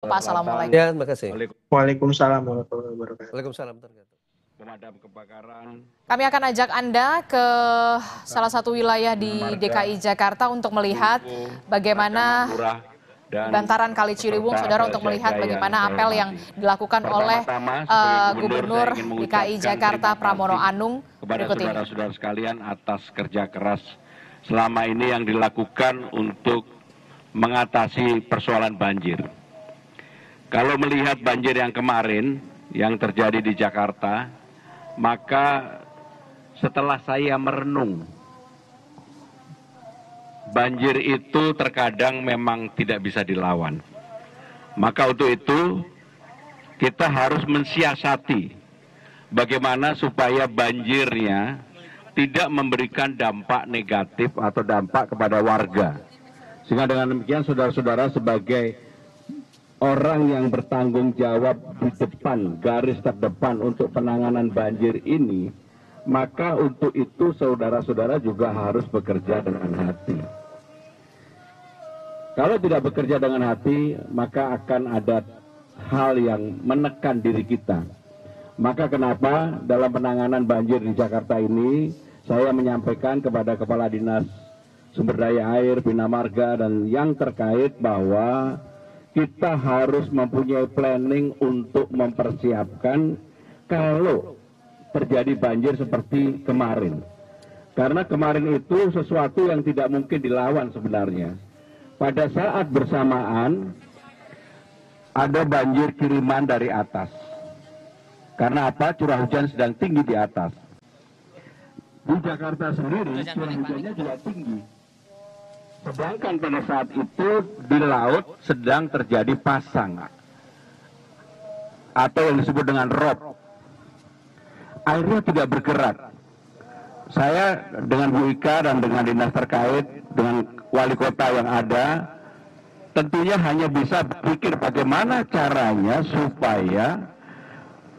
Pak, assalamualaikum. Ya, terima kasih. Waalaikumsalam warahmatullahi wabarakatuh. Waalaikumsalam. Pemadam kebakaran. Kami akan ajak Anda ke salah satu wilayah di DKI Jakarta untuk melihat bagaimana bantaran Kali Ciliwung, saudara, untuk melihat bagaimana apel yang dilakukan oleh Gubernur DKI Jakarta Pramono Anung. Kepada saudara-saudara sekalian atas kerja keras selama ini yang dilakukan untuk mengatasi persoalan banjir. Kalau melihat banjir yang kemarin yang terjadi di Jakarta, maka setelah saya merenung, banjir itu terkadang memang tidak bisa dilawan. Maka untuk itu kita harus mensiasati bagaimana supaya banjirnya tidak memberikan dampak negatif atau dampak kepada warga. Sehingga dengan demikian saudara-saudara sebagai orang yang bertanggung jawab di depan, garis terdepan untuk penanganan banjir ini, maka untuk itu saudara-saudara juga harus bekerja dengan hati. Kalau tidak bekerja dengan hati, maka akan ada hal yang menekan diri kita. Maka kenapa dalam penanganan banjir di Jakarta ini, saya menyampaikan kepada Kepala Dinas Sumber Daya Air, Bina Marga, dan yang terkait bahwa kita harus mempunyai planning untuk mempersiapkan kalau terjadi banjir seperti kemarin. Karena kemarin itu sesuatu yang tidak mungkin dilawan sebenarnya. Pada saat bersamaan ada banjir kiriman dari atas. Karena apa? Curah hujan sedang tinggi di atas. Di Jakarta sendiri curah hujannya juga tinggi. Sedangkan pada saat itu di laut sedang terjadi pasang atau yang disebut dengan rob. Airnya tidak bergerak. Saya dengan Bu Ika dan dengan dinas terkait, dengan wali kota yang ada, tentunya hanya bisa berpikir bagaimana caranya supaya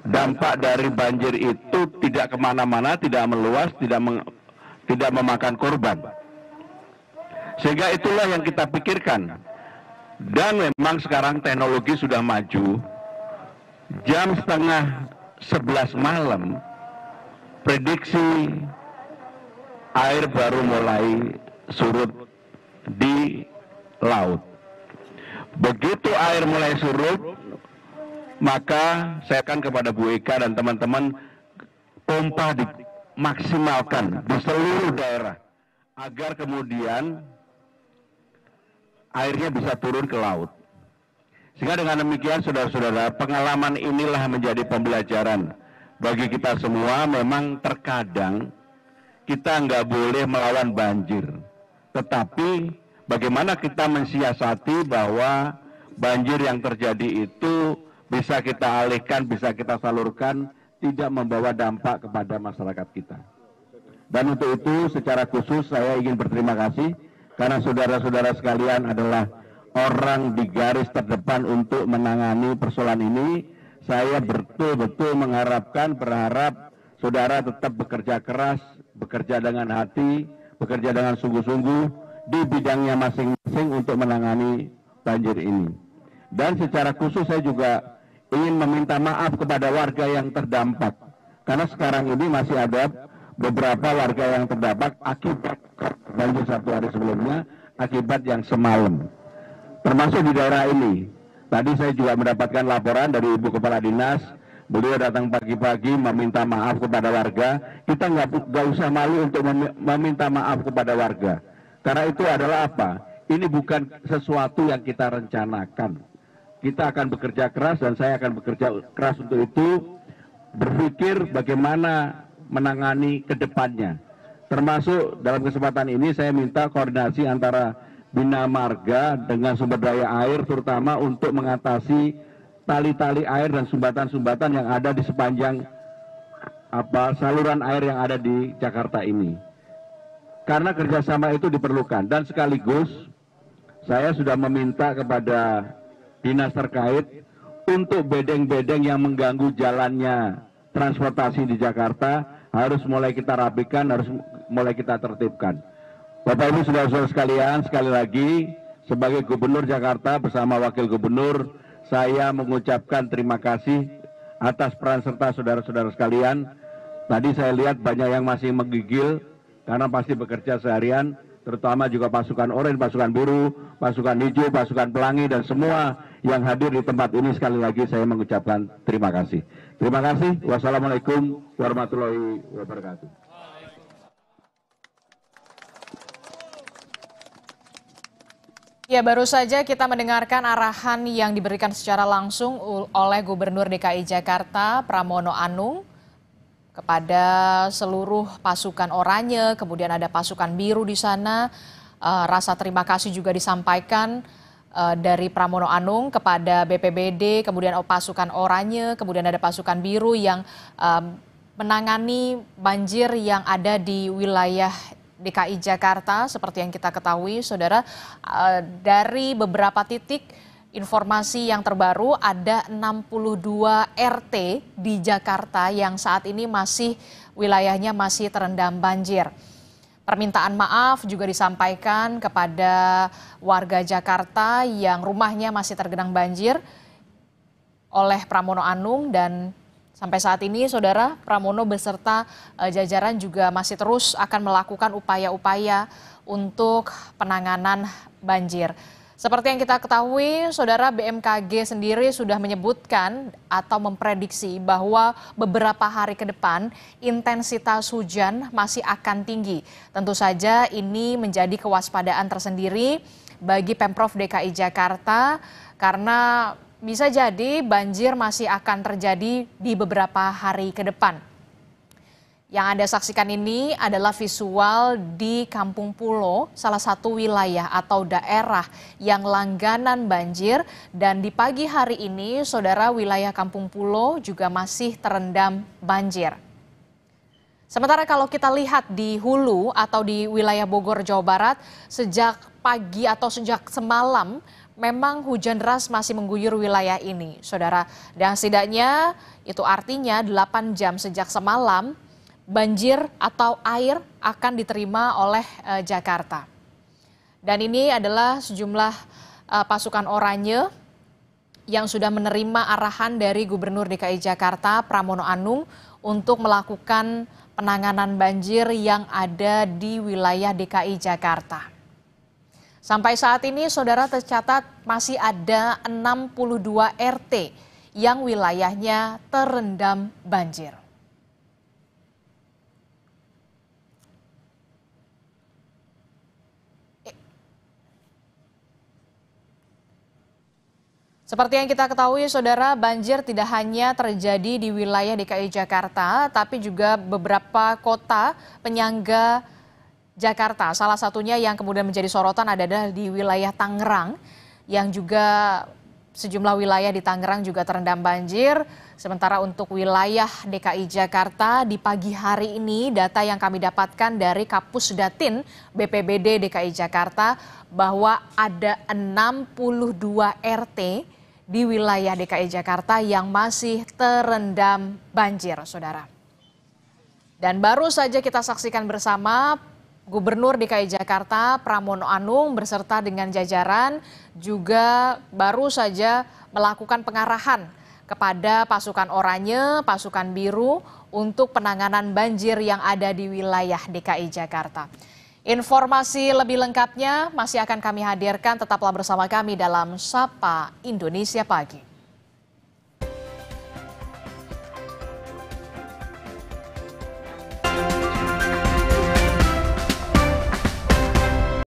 dampak dari banjir itu tidak kemana-mana, tidak meluas, tidak memakan korban. Sehingga itulah yang kita pikirkan. Dan memang sekarang teknologi sudah maju. Jam 10:30 malam, prediksi air baru mulai surut di laut. Begitu air mulai surut, maka saya akan kepada Bu Eka dan teman-teman pompa dimaksimalkan di seluruh daerah agar kemudian airnya bisa turun ke laut. Sehingga dengan demikian saudara-saudara, pengalaman inilah menjadi pembelajaran bagi kita semua. Memang terkadang kita nggak boleh melawan banjir, tetapi bagaimana kita mensiasati bahwa banjir yang terjadi itu bisa kita alihkan, bisa kita salurkan, tidak membawa dampak kepada masyarakat kita. Dan untuk itu secara khusus saya ingin berterima kasih karena saudara-saudara sekalian adalah orang di garis terdepan untuk menangani persoalan ini. Saya betul-betul mengharapkan, berharap saudara tetap bekerja keras, bekerja dengan hati, bekerja dengan sungguh-sungguh di bidangnya masing-masing untuk menangani banjir ini. Dan secara khusus saya juga ingin meminta maaf kepada warga yang terdampak. Karena sekarang ini masih ada beberapa warga yang terdampak akibat banjir satu hari sebelumnya, akibat yang semalam. Termasuk di daerah ini. Tadi saya juga mendapatkan laporan dari Ibu Kepala Dinas. Beliau datang pagi-pagi meminta maaf kepada warga. Kita nggak usah malu untuk meminta maaf kepada warga. Karena itu adalah apa? Ini bukan sesuatu yang kita rencanakan. Kita akan bekerja keras dan saya akan bekerja keras untuk itu. Berpikir bagaimana menangani ke depannya. Termasuk dalam kesempatan ini saya minta koordinasi antara Bina Marga dengan sumber daya air, terutama untuk mengatasi tali-tali air dan sumbatan-sumbatan yang ada di sepanjang saluran air yang ada di Jakarta ini. Karena kerjasama itu diperlukan. Dan sekaligus saya sudah meminta kepada dinas terkait untuk bedeng-bedeng yang mengganggu jalannya transportasi di Jakarta harus mulai kita rapikan, harus mulai kita tertibkan. Bapak Ibu saudara-saudara sekalian, sekali lagi sebagai Gubernur Jakarta bersama Wakil Gubernur, saya mengucapkan terima kasih atas peran serta saudara-saudara sekalian. Tadi saya lihat banyak yang masih menggigil karena pasti bekerja seharian, terutama juga pasukan oranye, pasukan biru, pasukan hijau, pasukan pelangi, dan semua yang hadir di tempat ini. Sekali lagi saya mengucapkan terima kasih. Terima kasih. Wassalamualaikum warahmatullahi wabarakatuh. Ya, baru saja kita mendengarkan arahan yang diberikan secara langsung oleh Gubernur DKI Jakarta Pramono Anung kepada seluruh pasukan oranye, kemudian ada pasukan biru di sana. Rasa terima kasih juga disampaikan dari Pramono Anung kepada BPBD, kemudian pasukan oranye, kemudian ada pasukan biru yang menangani banjir yang ada di wilayah DKI Jakarta. Seperti yang kita ketahui, saudara, dari beberapa titik informasi yang terbaru ada 62 RT di Jakarta yang saat ini wilayahnya masih terendam banjir. Permintaan maaf juga disampaikan kepada warga Jakarta yang rumahnya masih tergenang banjir oleh Pramono Anung, dan sampai saat ini, saudara, Pramono beserta jajaran juga masih terus akan melakukan upaya-upaya untuk penanganan banjir. Seperti yang kita ketahui, saudara, BMKG sendiri sudah menyebutkan atau memprediksi bahwa beberapa hari ke depan intensitas hujan masih akan tinggi. Tentu saja ini menjadi kewaspadaan tersendiri bagi Pemprov DKI Jakarta karena bisa jadi banjir masih akan terjadi di beberapa hari ke depan. Yang Anda saksikan ini adalah visual di Kampung Pulo, salah satu wilayah atau daerah yang langganan banjir. Dan di pagi hari ini, saudara, wilayah Kampung Pulo juga masih terendam banjir. Sementara kalau kita lihat di hulu atau di wilayah Bogor, Jawa Barat, sejak pagi atau sejak semalam, memang hujan deras masih mengguyur wilayah ini, saudara. Dan setidaknya itu artinya 8 jam sejak semalam, banjir atau air akan diterima oleh Jakarta. Dan ini adalah sejumlah pasukan oranye yang sudah menerima arahan dari Gubernur DKI Jakarta Pramono Anung untuk melakukan penanganan banjir yang ada di wilayah DKI Jakarta. Sampai saat ini, saudara, tercatat masih ada 62 RT yang wilayahnya terendam banjir. Seperti yang kita ketahui, saudara, banjir tidak hanya terjadi di wilayah DKI Jakarta, tapi juga beberapa kota penyangga Jakarta. Salah satunya yang kemudian menjadi sorotan adalah di wilayah Tangerang, yang juga sejumlah wilayah di Tangerang juga terendam banjir. Sementara untuk wilayah DKI Jakarta di pagi hari ini, data yang kami dapatkan dari Kapus Datin BPBD DKI Jakarta bahwa ada 62 RT di wilayah DKI Jakarta yang masih terendam banjir, saudara. Dan baru saja kita saksikan bersama Gubernur DKI Jakarta Pramono Anung beserta dengan jajaran juga baru saja melakukan pengarahan kepada pasukan oranye, pasukan biru untuk penanganan banjir yang ada di wilayah DKI Jakarta. Informasi lebih lengkapnya masih akan kami hadirkan, tetaplah bersama kami dalam Sapa Indonesia Pagi.